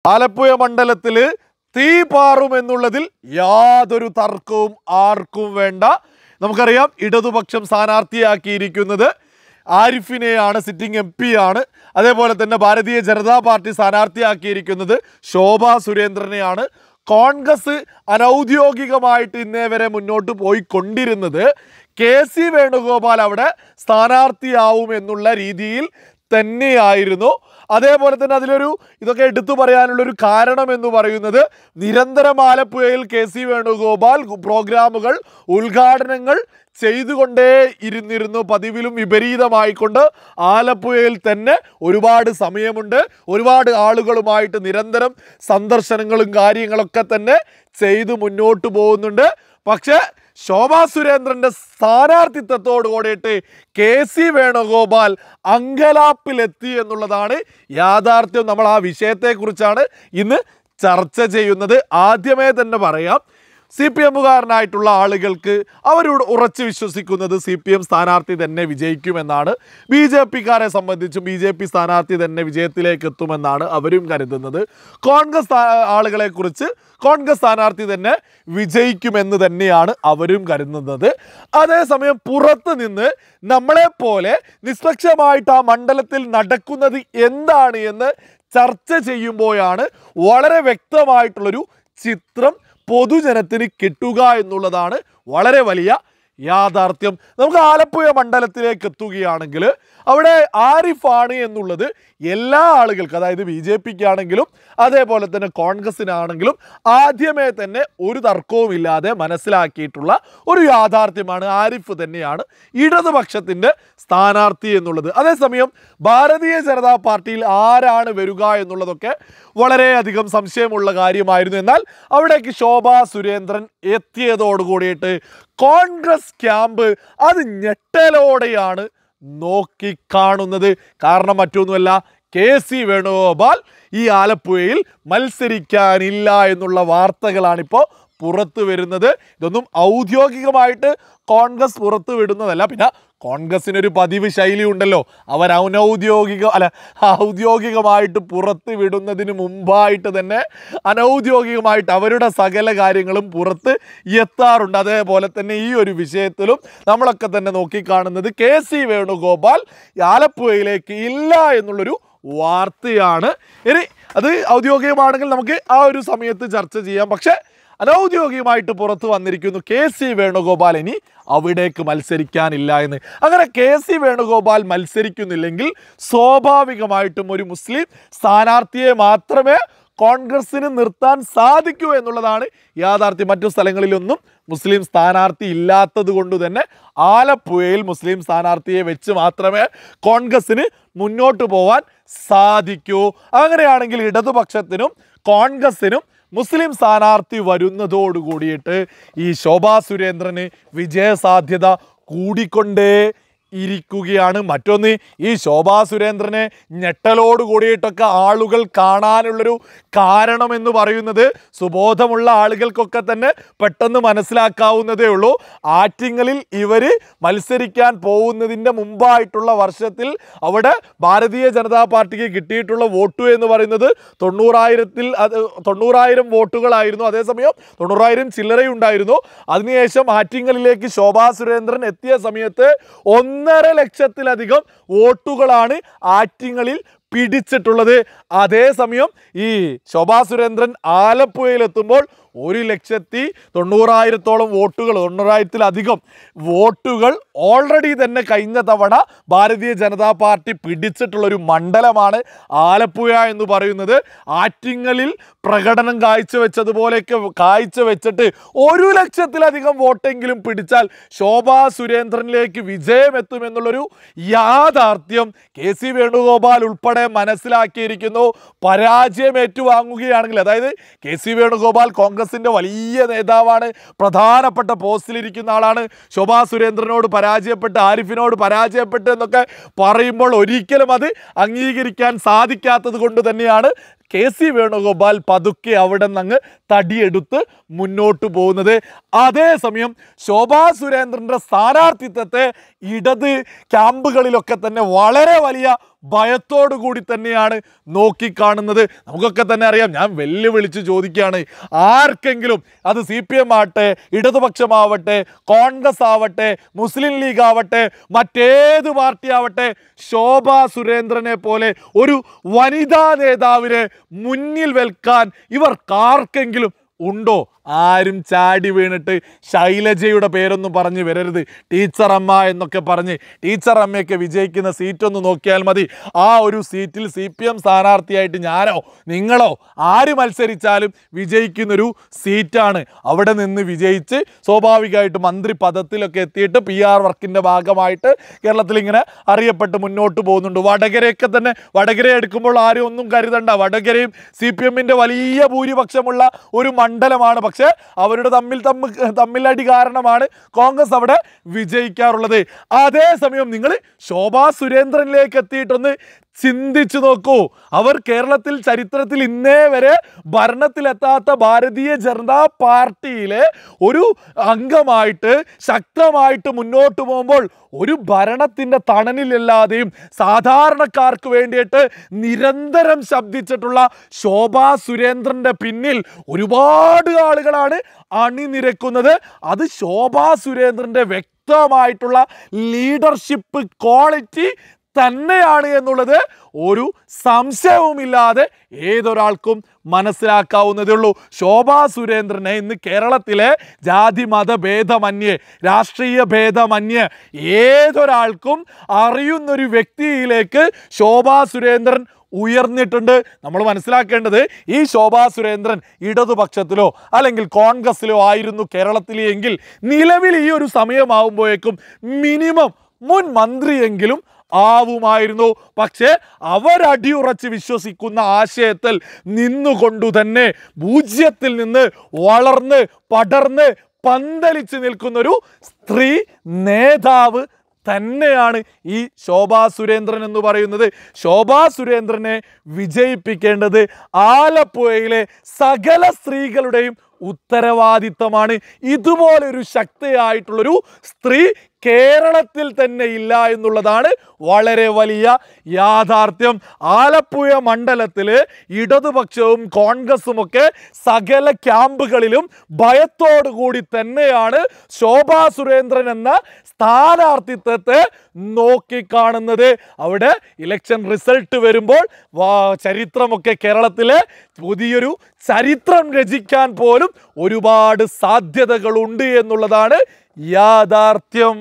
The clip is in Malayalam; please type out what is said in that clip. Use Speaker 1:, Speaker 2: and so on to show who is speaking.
Speaker 1: ആലപ്പുഴ മണ്ഡലത്തില് തീ പാറുമെന്നുള്ളതിൽ യാതൊരു തർക്കവും ആർക്കും വേണ്ട. നമുക്കറിയാം, ഇടതുപക്ഷം സ്ഥാനാർത്ഥിയാക്കിയിരിക്കുന്നത് ആരിഫിനെയാണ്, സിറ്റിംഗ് MP ആണ്. അതേപോലെ തന്നെ ഭാരതീയ ജനതാ പാർട്ടി സ്ഥാനാർത്ഥിയാക്കിയിരിക്കുന്നത് ശോഭാ സുരേന്ദ്രനെയാണ്. കോൺഗ്രസ് അനൗദ്യോഗികമായിട്ട് ഇന്നേ വരെ മുന്നോട്ട് പോയിക്കൊണ്ടിരുന്നത് KC വേണുഗോപാൽ അവിടെ സ്ഥാനാർത്ഥിയാവും എന്നുള്ള രീതിയിൽ തന്നെയായിരുന്നു. അതേപോലെ തന്നെ ഇതൊക്കെ എടുത്തു പറയാനുള്ളൊരു കാരണം എന്ന് പറയുന്നത്, നിരന്തരം ആലപ്പുഴയിൽ KC വേണുഗോപാൽ പ്രോഗ്രാമുകൾ, ഉദ്ഘാടനങ്ങൾ ചെയ്തുകൊണ്ടേ ഇരുന്നിരുന്നു. പതിവിലും വിപരീതമായിക്കൊണ്ട് ആലപ്പുഴയിൽ തന്നെ ഒരുപാട് സമയമുണ്ട്, ഒരുപാട് ആളുകളുമായിട്ട് നിരന്തരം സന്ദർശനങ്ങളും കാര്യങ്ങളൊക്കെ തന്നെ ചെയ്തു മുന്നോട്ട് പോകുന്നുണ്ട്. പക്ഷേ ശോഭാ സുരേന്ദ്രന്റെ സ്ഥാനാർത്ഥിത്വത്തോട് കൂടിയിട്ട് KC വേണുഗോപാൽ അങ്കലാപ്പിലെത്തി എന്നുള്ളതാണ് യാഥാർത്ഥ്യം. നമ്മൾ ആ വിഷയത്തെക്കുറിച്ചാണ് ഇന്ന് ചർച്ച ചെയ്യുന്നത്. ആദ്യമേ തന്നെ പറയാം, CPM-കാരനായിട്ടുള്ള ആളുകൾക്ക് അവരോട് ഉറച്ചു വിശ്വസിക്കുന്നത് CPM സ്ഥാനാർത്ഥി തന്നെ വിജയിക്കുമെന്നാണ്. BJP-കാരെ സംബന്ധിച്ചും BJP സ്ഥാനാർത്ഥി തന്നെ വിജയത്തിലേക്ക് എത്തുമെന്നാണ് അവരും കരുതുന്നത്. കോൺഗ്രസ് ആളുകളെക്കുറിച്ച് കോൺഗ്രസ് സ്ഥാനാർത്ഥി തന്നെ വിജയിക്കുമെന്ന് തന്നെയാണ് അവരും കരുതുന്നത്. അതേസമയം പുറത്ത് നിന്ന് നമ്മളെപ്പോലെ നിഷ്പക്ഷമായിട്ട് ആ മണ്ഡലത്തിൽ നടക്കുന്നത് എന്താണ് എന്ന് ചർച്ച ചെയ്യുമ്പോഴാണ് വളരെ വ്യക്തമായിട്ടുള്ളൊരു ചിത്രം പൊതുജനത്തിന് കിട്ടുക എന്നുള്ളതാണ് വളരെ വലിയ യാഥാർത്ഥ്യം. നമുക്ക് ആലപ്പുഴ മണ്ഡലത്തിലേക്ക് എത്തുകയാണെങ്കിൽ അവിടെ ആരിഫാണ് എന്നുള്ളത് എല്ലാ ആളുകൾക്കും, അതായത് BJP-ക്കാണെങ്കിലും അതേപോലെ തന്നെ കോൺഗ്രസിനാണെങ്കിലും ആദ്യമേ തന്നെ ഒരു തർക്കവും ഇല്ലാതെ മനസ്സിലാക്കിയിട്ടുള്ള ഒരു യാഥാർത്ഥ്യമാണ്. ആരിഫ് തന്നെയാണ് ഇടതുപക്ഷത്തിൻ്റെ സ്ഥാനാർത്ഥി എന്നുള്ളത്. അതേസമയം ഭാരതീയ ജനതാ പാർട്ടിയിൽ ആരാണ് വരിക എന്നുള്ളതൊക്കെ വളരെയധികം സംശയമുള്ള കാര്യമായിരുന്നു. എന്നാൽ അവിടേക്ക് ശോഭാ സുരേന്ദ്രൻ എത്തിയതോടുകൂടിയിട്ട് കോൺഗ്രസ് ക്യാമ്പ് അത് ഞെട്ടലോടെയാണ് നോക്കിക്കാണുന്നത്. കാരണം മറ്റൊന്നുമല്ല, KC വേണുഗോപാൽ ഈ ആലപ്പുഴയിൽ മത്സരിക്കാനില്ല എന്നുള്ള വാർത്തകളാണിപ്പോൾ പുറത്തു വരുന്നത്. ഇതൊന്നും ഔദ്യോഗികമായിട്ട് കോൺഗ്രസ് പുറത്തു വിടുന്നതല്ല. പിന്നെ കോൺഗ്രസിനൊരു പതിവ് ശൈലി ഉണ്ടല്ലോ, അവർ ഔദ്യോഗികമായിട്ട് പുറത്ത് വിടുന്നതിന് മുമ്പായിട്ട് തന്നെ അനൗദ്യോഗികമായിട്ട് അവരുടെ സകല കാര്യങ്ങളും പുറത്ത് എത്താറുണ്ട്. അതേപോലെ തന്നെ ഈ ഒരു വിഷയത്തിലും നമ്മളൊക്കെ തന്നെ നോക്കിക്കാണുന്നത് KC വേണുഗോപാൽ ആലപ്പുഴയിലേക്ക് ഇല്ല എന്നുള്ളൊരു വാർത്തയാണ്. ഇനി അത് ഔദ്യോഗികമാണെങ്കിൽ നമുക്ക് ആ ഒരു സമയത്ത് ചർച്ച ചെയ്യാം. പക്ഷേ അനൗദ്യോഗികമായിട്ട് പുറത്ത് വന്നിരിക്കുന്നു KC വേണുഗോപാൽ ഇനി അവിടേക്ക് മത്സരിക്കാനില്ല എന്ന്. അങ്ങനെ KC വേണുഗോപാൽ മത്സരിക്കുന്നില്ലെങ്കിൽ സ്വാഭാവികമായിട്ടും ഒരു മുസ്ലിം സ്ഥാനാർത്ഥിയെ മാത്രമേ കോൺഗ്രസിന് നിർത്താൻ സാധിക്കൂ എന്നുള്ളതാണ് യാഥാർത്ഥ്യം. മറ്റു സ്ഥലങ്ങളിലൊന്നും മുസ്ലിം സ്ഥാനാർത്ഥി ഇല്ലാത്തത് കൊണ്ട് തന്നെ ആലപ്പുഴയിൽ മുസ്ലിം സ്ഥാനാർത്ഥിയെ വെച്ച് മാത്രമേ കോൺഗ്രസിന് മുന്നോട്ട് പോകാൻ സാധിക്കൂ. അങ്ങനെയാണെങ്കിൽ ഇടതുപക്ഷത്തിനും കോൺഗ്രസിനും മുസ്ലിം സ്ഥാനാർത്ഥി വരുന്നതോടുകൂടിയിട്ട് ഈ ശോഭാ സുരേന്ദ്രന് വിജയസാധ്യത കൂടിക്കൊണ്ടേ ഇരിക്കുകയാണ്. മറ്റൊന്ന്, ഈ ശോഭാ സുരേന്ദ്രനെ ഞെട്ടലോട് കൂടിയിട്ടൊക്കെ ആളുകൾ കാണാനുള്ളൊരു കാരണം എന്ന് പറയുന്നത്, സുബോധമുള്ള ആളുകൾക്കൊക്കെ തന്നെ പെട്ടെന്ന് മനസ്സിലാക്കാവുന്നതേ ഉള്ളൂ. ആറ്റിങ്ങലിൽ ഇവർ മത്സരിക്കാൻ പോകുന്നതിൻ്റെ മുമ്പായിട്ടുള്ള വർഷത്തിൽ അവിടെ ഭാരതീയ ജനതാ പാർട്ടിക്ക് കിട്ടിയിട്ടുള്ള വോട്ട് എന്ന് പറയുന്നത് 90,000 വോട്ടുകളായിരുന്നു. അതേസമയം 90,000 ചില്ലറയുണ്ടായിരുന്നു. അതിനുശേഷം ആറ്റിങ്ങലിലേക്ക് ശോഭാ സുരേന്ദ്രൻ എത്തിയ സമയത്ത് 1.5 ലക്ഷത്തിലധികം വോട്ടുകളാണ് ആറ്റിങ്ങലിൽ പിടിച്ചിട്ടുള്ളത്. അതേസമയം ഈ ശോഭാ സുരേന്ദ്രൻ ആലപ്പുഴയിലെത്തുമ്പോൾ 1,90,000 വോട്ടുകൾ, 90,000-ലധികം വോട്ടുകൾ ഓൾറെഡി തന്നെ കഴിഞ്ഞ തവണ ഭാരതീയ ജനതാ പാർട്ടി പിടിച്ചിട്ടുള്ളൊരു മണ്ഡലമാണ് ആലപ്പുഴ എന്ന് പറയുന്നത്. ആറ്റിങ്ങലിൽ പ്രകടനം കാഴ്ചവെച്ചതുപോലെയൊക്കെ കാഴ്ചവെച്ചിട്ട് 1,00,000-ലധികം വോട്ടെങ്കിലും പിടിച്ചാൽ ശോഭാ സുരേന്ദ്രനിലേക്ക് വിജയമെത്തുമെന്നുള്ളൊരു യാഥാർത്ഥ്യം KC വേണുഗോപാൽ ഉൾപ്പെടെ മനസ്സിലാക്കിയിരിക്കുന്നു. പരാജയം ഏറ്റുവാങ്ങുകയാണെങ്കിൽ, അതായത് KC വേണുഗോപാൽ കോൺഗ്രസിൻ്റെ വലിയ നേതാവാണ്, പ്രധാനപ്പെട്ട പോസ്റ്റിലിരിക്കുന്ന ആളാണ്. ശോഭാ സുരേന്ദ്രനോട് പരാജയപ്പെട്ട്, ആരിഫിനോട് പരാജയപ്പെട്ട് എന്നൊക്കെ പറയുമ്പോൾ ഒരിക്കലും അത് അംഗീകരിക്കാൻ സാധിക്കാത്തത് കൊണ്ട് തന്നെയാണ് KC വേണുഗോപാൽ പതുക്കെ അവിടെ നിന്ന് തടിയെടുത്ത് മുന്നോട്ട് പോകുന്നത്. അതേസമയം ശോഭാ സുരേന്ദ്രൻ്റെ സ്ഥാനാർത്ഥിത്വത്തെ ഇടത് ക്യാമ്പുകളിലൊക്കെ തന്നെ വളരെ വലിയ ഭയത്തോടു കൂടി തന്നെയാണ് നോക്കിക്കാണുന്നത്. നമുക്കൊക്കെ തന്നെ അറിയാം, ഞാൻ വെല്ലുവിളിച്ച് ചോദിക്കുകയാണ്, ആർക്കെങ്കിലും അത് CPM ആവട്ടെ, ഇടതുപക്ഷമാവട്ടെ, കോൺഗ്രസ് ആവട്ടെ, മുസ്ലിം ലീഗ് ആവട്ടെ, മറ്റേത് പാർട്ടി ആവട്ടെ, ശോഭാ സുരേന്ദ്രനെ പോലെ ഒരു വനിതാ നേതാവിനെ മുന്നിൽ വെൽക്കാൻ ഇവർക്കാർക്കെങ്കിലും ഉണ്ടോ? ആരും ചാടി വീണിട്ട് ശൈലജയുടെ പേരൊന്നും പറഞ്ഞു വരരുത്. ടീച്ചർ അമ്മ എന്നൊക്കെ പറഞ്ഞ് ടീച്ചർ അമ്മയൊക്കെ വിജയിക്കുന്ന സീറ്റൊന്ന് നോക്കിയാൽ മതി. ആ ഒരു സീറ്റിൽ CPM സ്ഥാനാർത്ഥിയായിട്ട് ഞാനോ നിങ്ങളോ ആര് മത്സരിച്ചാലും വിജയിക്കുന്നൊരു സീറ്റാണ്. അവിടെ നിന്ന് വിജയിച്ച് സ്വാഭാവികമായിട്ട് മന്ത്രി പദത്തിലൊക്കെ എത്തിയിട്ട് PR വർക്കിൻ്റെ ഭാഗമായിട്ട് കേരളത്തിൽ ഇങ്ങനെ അറിയപ്പെട്ട് മുന്നോട്ട് പോകുന്നുണ്ട്. വടകരയൊക്കെ തന്നെ, വടകര എടുക്കുമ്പോൾ ആരും ഒന്നും കരുതണ്ട, വടകരയും CPMൻ്റെ വലിയ ഭൂരിപക്ഷമുള്ള ഒരു മണ്ഡലമാണ്. പക്ഷേ അവരുടെ തമ്മിലടി കാരണമാണ് കോൺഗ്രസ് അവിടെ വിജയിക്കാറുള്ളത്. അതേസമയം നിങ്ങൾ ശോഭാ സുരേന്ദ്രനിലേക്ക് എത്തിയിട്ടൊന്ന് ചിന്തിച്ചു നോക്കൂ. അവർ കേരളത്തിൽ ചരിത്രത്തിൽ ഇന്നേ വരെ ഭരണത്തിലെത്താത്ത ഭാരതീയ ജനതാ പാർട്ടിയിലെ ഒരു അംഗമായിട്ട് ശക്തമായിട്ട് മുന്നോട്ട് പോകുമ്പോൾ ഒരു ഭരണത്തിൻ്റെ തണലിലല്ലാതെയും സാധാരണക്കാർക്ക് വേണ്ടിയിട്ട് നിരന്തരം ശബ്ദിച്ചിട്ടുള്ള ശോഭാ സുരേന്ദ്രൻ്റെ പിന്നിൽ ഒരുപാട് ആളുകളാണ് അണിനിരക്കുന്നത്. അത് ശോഭാ സുരേന്ദ്രൻ്റെ വ്യക്തമായിട്ടുള്ള ലീഡർഷിപ്പ് ക്വാളിറ്റി തന്നെയാണ് എന്നുള്ളത് ഒരു സംശയവുമില്ലാതെ ഏതൊരാൾക്കും മനസ്സിലാക്കാവുന്നതേ ഉള്ളൂ. ശോഭാ സുരേന്ദ്രനെ ഇന്ന് കേരളത്തിലെ ജാതി മത ഭേദമന്യേ, രാഷ്ട്രീയ ഭേദമന്യേ ഏതൊരാൾക്കും അറിയുന്നൊരു വ്യക്തിയിലേക്ക് ശോഭാ സുരേന്ദ്രൻ ഉയർന്നിട്ടുണ്ട്. നമ്മൾ മനസ്സിലാക്കേണ്ടത്, ഈ ശോഭാ സുരേന്ദ്രൻ ഇടതുപക്ഷത്തിലോ അല്ലെങ്കിൽ കോൺഗ്രസിലോ ആയിരുന്നു കേരളത്തിൽ എങ്കിൽ നിലവിൽ ഈ ഒരു സമയമാവുമ്പോഴേക്കും മിനിമം മുൻ മന്ത്രിയെങ്കിലും ആവുമായിരുന്നു. പക്ഷേ അവരടിയുറച്ച് വിശ്വസിക്കുന്ന ആശയത്തിൽ നിന്നുകൊണ്ടു തന്നെ പൂജ്യത്തിൽ നിന്ന് വളർന്ന് പടർന്ന് പന്തലിച്ച് നിൽക്കുന്നൊരു സ്ത്രീ നേതാവ് തന്നെയാണ് ഈ ശോഭാ സുരേന്ദ്രൻ എന്ന് പറയുന്നത്. ശോഭാ സുരേന്ദ്രനെ വിജയിപ്പിക്കേണ്ടത് ആലപ്പുഴയിലെ സകല സ്ത്രീകളുടെയും ഉത്തരവാദിത്തമാണ്. ഇതുപോലൊരു ശക്തിയായിട്ടുള്ളൊരു സ്ത്രീ കേരളത്തിൽ തന്നെ ഇല്ല എന്നുള്ളതാണ് വളരെ വലിയ യാഥാർത്ഥ്യം. ആലപ്പുഴ മണ്ഡലത്തിൽ ഇടതുപക്ഷവും കോൺഗ്രസുമൊക്കെ സകല ക്യാമ്പുകളിലും ഭയത്തോടു കൂടി തന്നെയാണ് ശോഭാ സുരേന്ദ്രൻ എന്ന സ്ഥാനാർത്ഥിത്വത്തെ നോക്കിക്കാണുന്നത്. അവിടെ ഇലക്ഷൻ റിസൾട്ട് വരുമ്പോൾ ചരിത്രമൊക്കെ കേരളത്തിലെ പുതിയൊരു ചരിത്രം രചിക്കാൻ പോലും ഒരുപാട് സാധ്യതകളുണ്ട് എന്നുള്ളതാണ് യാഥാർത്ഥ്യം.